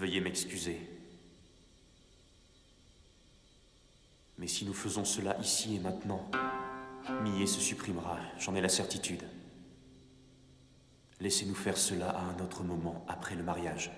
Veuillez m'excuser. Mais si nous faisons cela ici et maintenant, Millet se supprimera, j'en ai la certitude. Laissez-nous faire cela à un autre moment, après le mariage.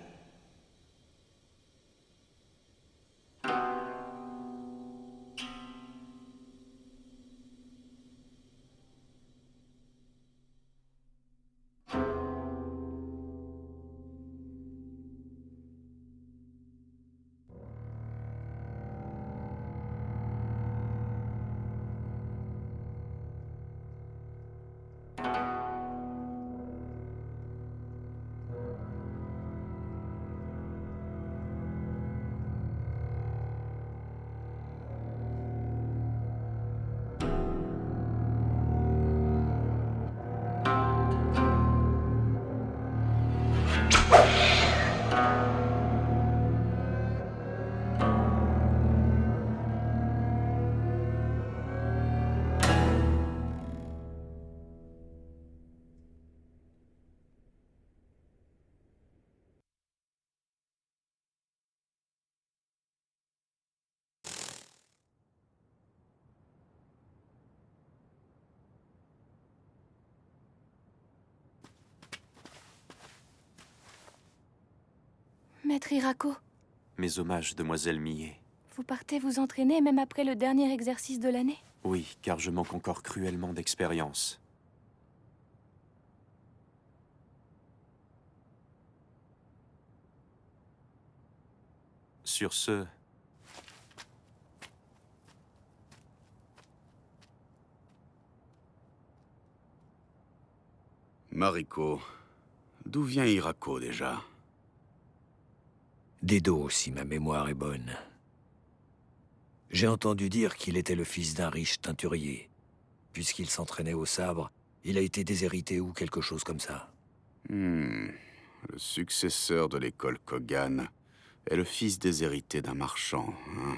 Maître Hirako, Mes hommages, demoiselle Millet. vous partez vous entraîner même après le dernier exercice de l'année? Oui, car je manque encore cruellement d'expérience. Sur ce... Mariko, d'où vient Hirako déjà? d'Edo, si ma mémoire est bonne. J'ai entendu dire qu'il était le fils d'un riche teinturier. Puisqu'il s'entraînait au sabre, il a été déshérité ou quelque chose comme ça. Le successeur de l'école Kogan est le fils déshérité d'un marchand, hein?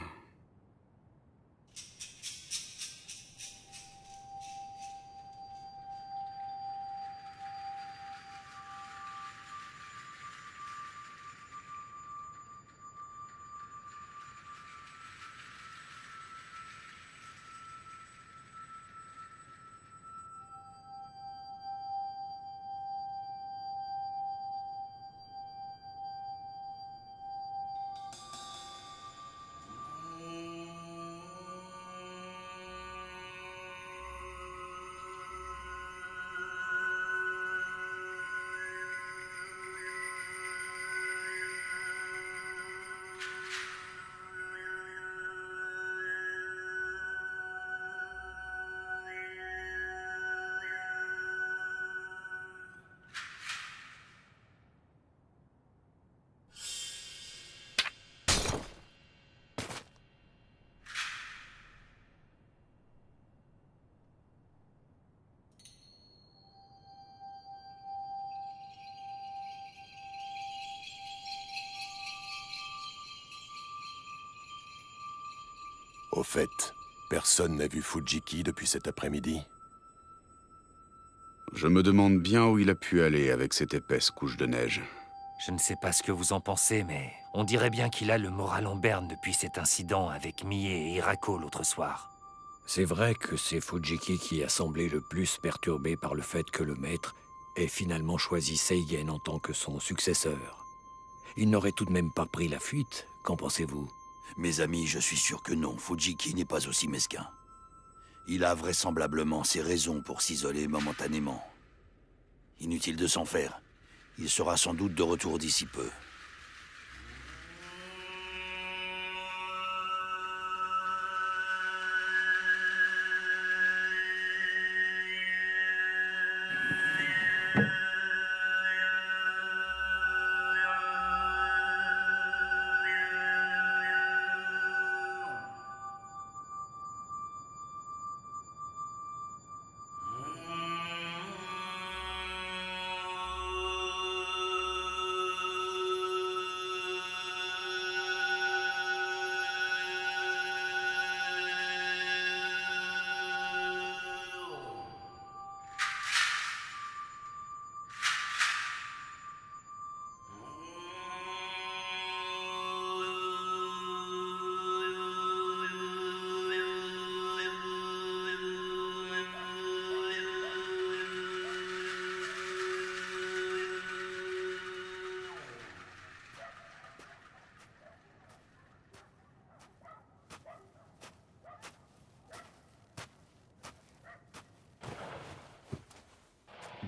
Au fait, personne n'a vu Fujiki depuis cet après-midi? Je me demande bien où il a pu aller avec cette épaisse couche de neige. Je ne sais pas ce que vous en pensez, mais on dirait bien qu'il a le moral en berne depuis cet incident avec Millet et Hirako l'autre soir. C'est vrai que c'est Fujiki qui a semblé le plus perturbé par le fait que le maître ait finalement choisi Seigen en tant que son successeur. Il n'aurait tout de même pas pris la fuite, qu'en pensez-vous? Mes amis, je suis sûr que non, Fujiki n'est pas aussi mesquin. Il a vraisemblablement ses raisons pour s'isoler momentanément. Inutile de s'en faire. Il sera sans doute de retour d'ici peu.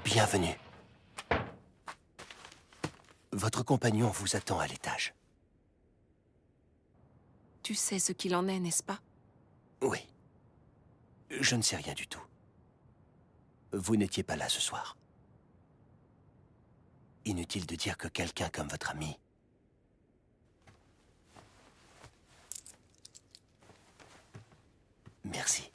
Bienvenue. Votre compagnon vous attend à l'étage. Tu sais ce qu'il en est, n'est-ce pas? Oui. Je ne sais rien du tout. Vous n'étiez pas là ce soir. Inutile de dire que quelqu'un comme votre ami... Merci.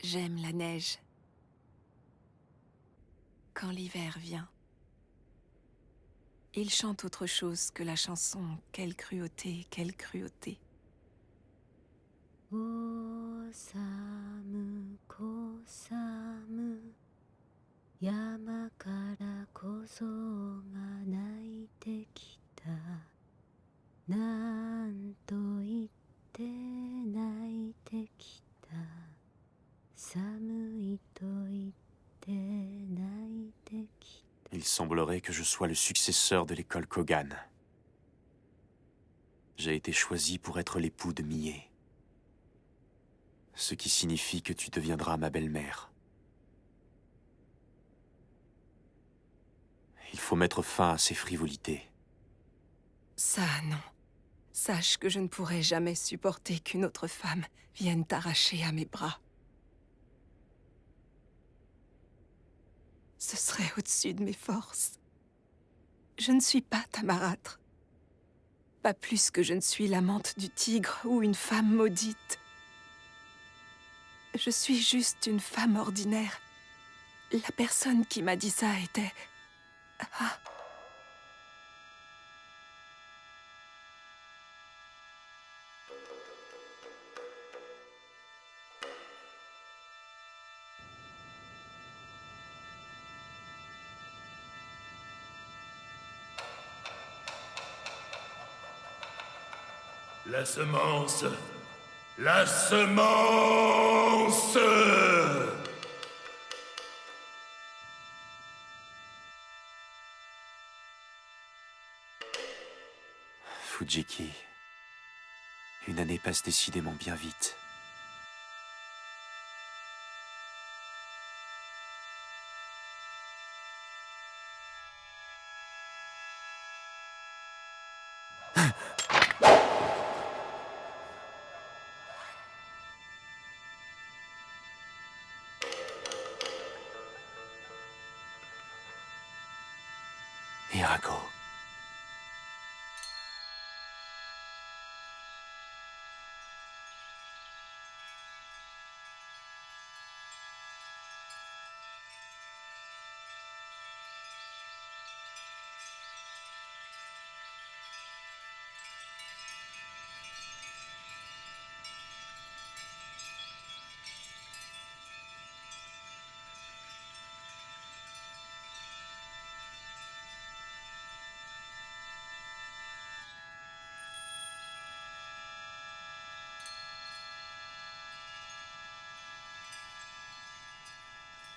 J'aime la neige. Quand l'hiver vient, il chante autre chose que la chanson « Quelle cruauté, quelle cruauté ». お寒こ寒山から小僧が泣いてきたなんと言って泣いてきた寒いと言って泣いてきた Il semblerait que je sois le successeur de l'école Kogan. J'ai été choisi pour être l'époux de Mie. Ce qui signifie que tu deviendras ma belle-mère. Il faut mettre fin à ces frivolités. Ça, non. Sache que je ne pourrai jamais supporter qu'une autre femme vienne t'arracher à mes bras. Ce serait au-dessus de mes forces. Je ne suis pas ta marâtre. Pas plus que je ne suis l'amante du tigre ou une femme maudite. Je suis juste une femme ordinaire. La personne qui m'a dit ça était... Ah. La semence! La semence! Fujiki. Une année passe décidément bien vite. Hirako.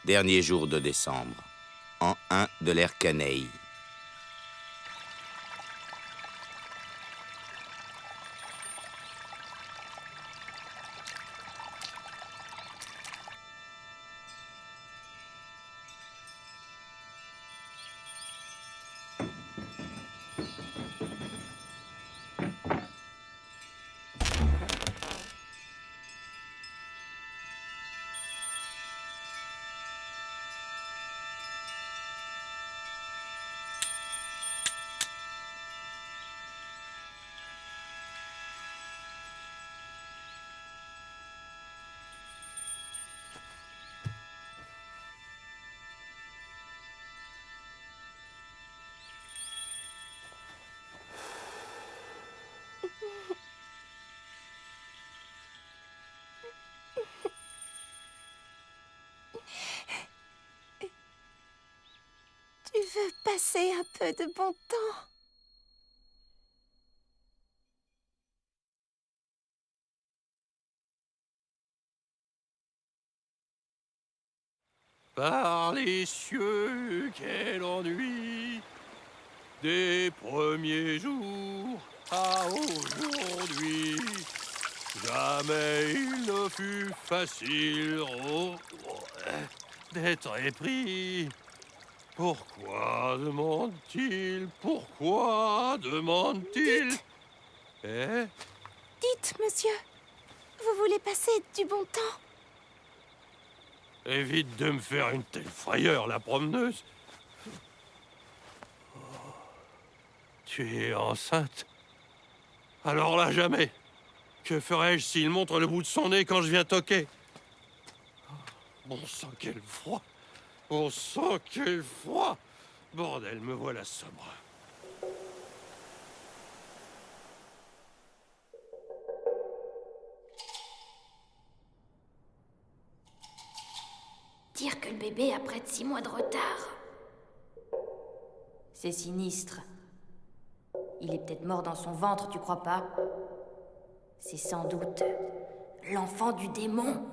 Dernier jour de décembre, an 1 de l'ère Kanei. Tu veux passer un peu de bon temps? par les cieux, quel ennui. Des premiers jours à aujourd'hui, jamais il ne fut facile d'être épris. Pourquoi demande-t-il? Pourquoi demande-t-il? Eh? Dites, monsieur, vous voulez passer du bon temps? Évite de me faire une telle frayeur, la promeneuse. Oh. Tu es enceinte? Alors là, jamais. Que ferais-je s'il montre le bout de son nez quand je viens toquer? Bon sang, quel froid! Bon sang, quel froid! Bordel, me voilà sobre. Dire que le bébé a près de 6 mois de retard. C'est sinistre. Il est peut-être mort dans son ventre, tu crois pas? C'est sans doute l'enfant du démon.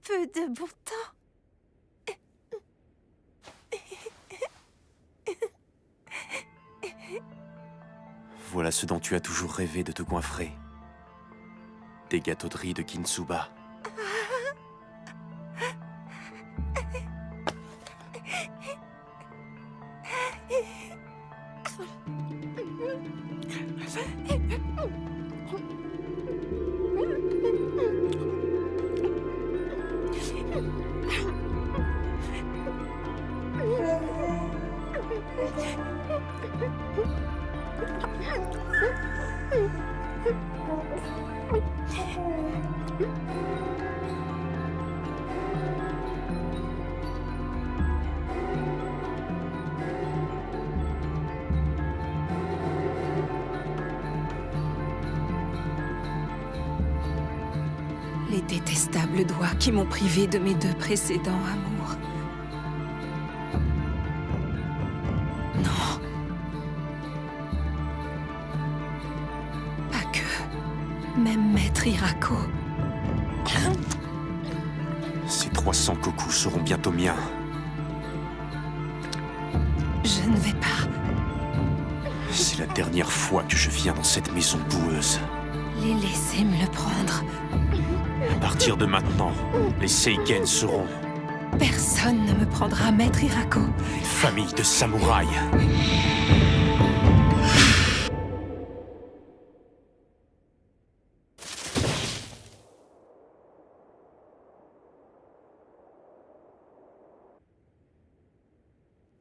Peu de bon temps. Voilà ce dont tu as toujours rêvé de te goinfrer. Des gâteaux de riz de Kintsuba. Les détestables doigts qui m'ont privé de mes 2 précédents amours. Non. Pas que. Même Maître Hirako. Ces 300 cocos seront bientôt miens. Je ne vais pas. C'est la dernière fois que je viens dans cette maison boueuse. Les laisser me le prendre. À partir de maintenant, les Seiken seront Personne ne me prendra Maître Hirako. une famille de samouraïs.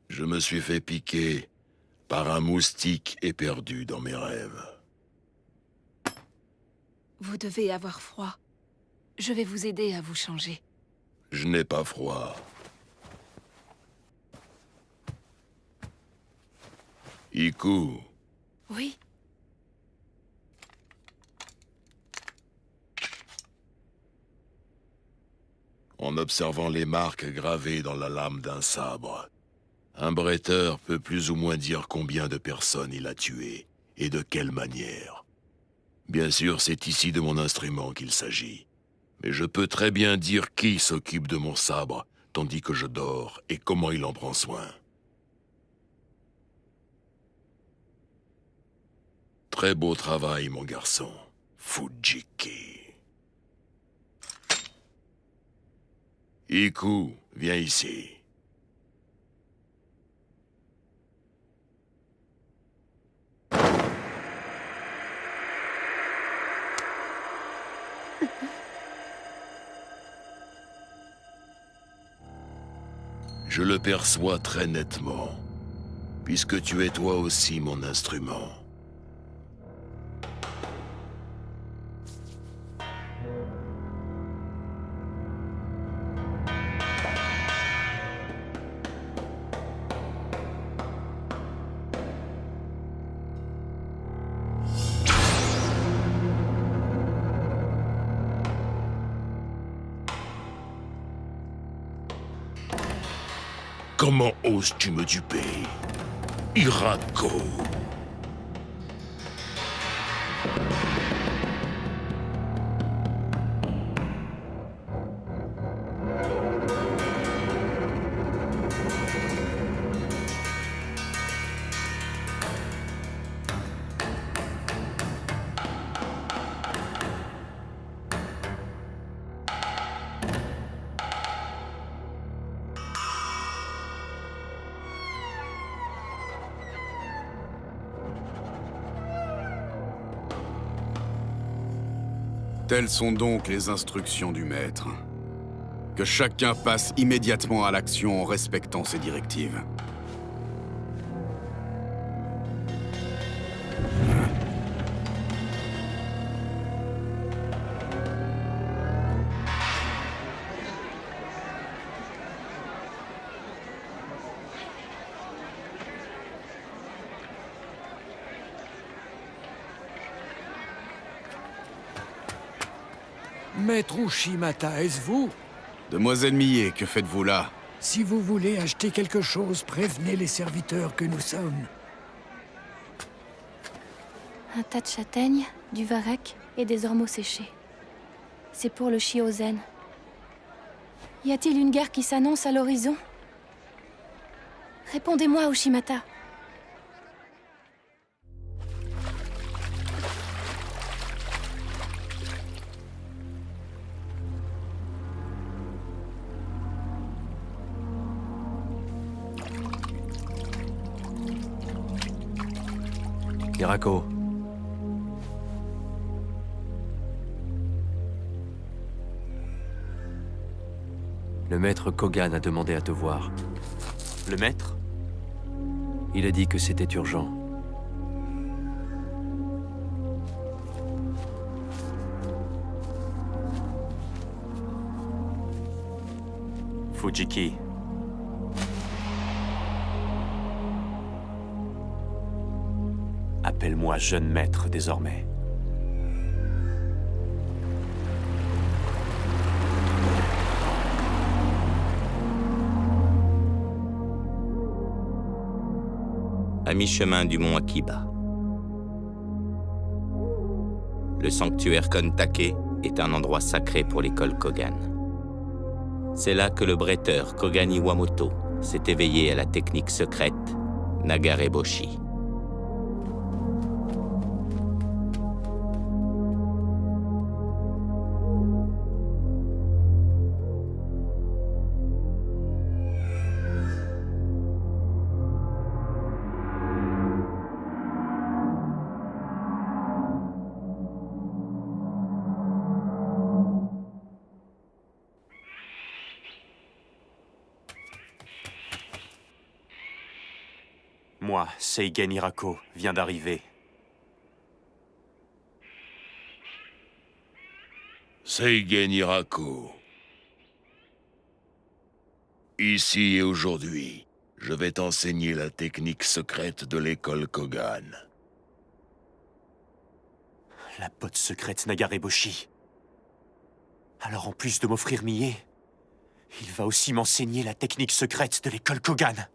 Je me suis fait piquer par un moustique éperdu dans mes rêves. Vous devez avoir froid. Je vais vous aider à vous changer. Je n'ai pas froid. Iku, Oui? en observant les marques gravées dans la lame d'un sabre, un bretteur peut plus ou moins dire combien de personnes il a tuées et de quelle manière. Bien sûr, c'est ici de mon instrument qu'il s'agit. Mais je peux très bien dire qui s'occupe de mon sabre tandis que je dors et comment il en prend soin. Très beau travail, mon garçon. Fujiki. Iku, viens ici. Je le perçois très nettement, puisque tu es toi aussi mon instrument. Comment oses-tu me duper, Hirako? Telles sont donc les instructions du maître. Que chacun passe immédiatement à l'action en respectant ses directives. Maître Ushimata, est-ce vous? Demoiselle Millet, que faites-vous là? Si vous voulez acheter quelque chose, prévenez les serviteurs que nous sommes. Un tas de châtaignes, du varech et des ormeaux séchés. C'est pour le Shiozen. Y a-t-il une guerre qui s'annonce à l'horizon? Répondez-moi, Ushimata. Hirako. Le maître Kogan a demandé à te voir. Le maître? Il a dit que c'était urgent. Fujiki. Appelle-moi jeune maître désormais. À mi-chemin du mont Akiba. Le sanctuaire Kontake est un endroit sacré pour l'école Kogan. C'est là que le bretteur Kogan Iwamoto s'est éveillé à la technique secrète Nagareboshi. Moi, Seigen Hirako, viens d'arriver. Seigen Hirako. Ici et aujourd'hui, je vais t'enseigner la technique secrète de l'école Kogan. La botte secrète Nagareboshi. Alors en plus de m'offrir Millet, il va aussi m'enseigner la technique secrète de l'école Kogan.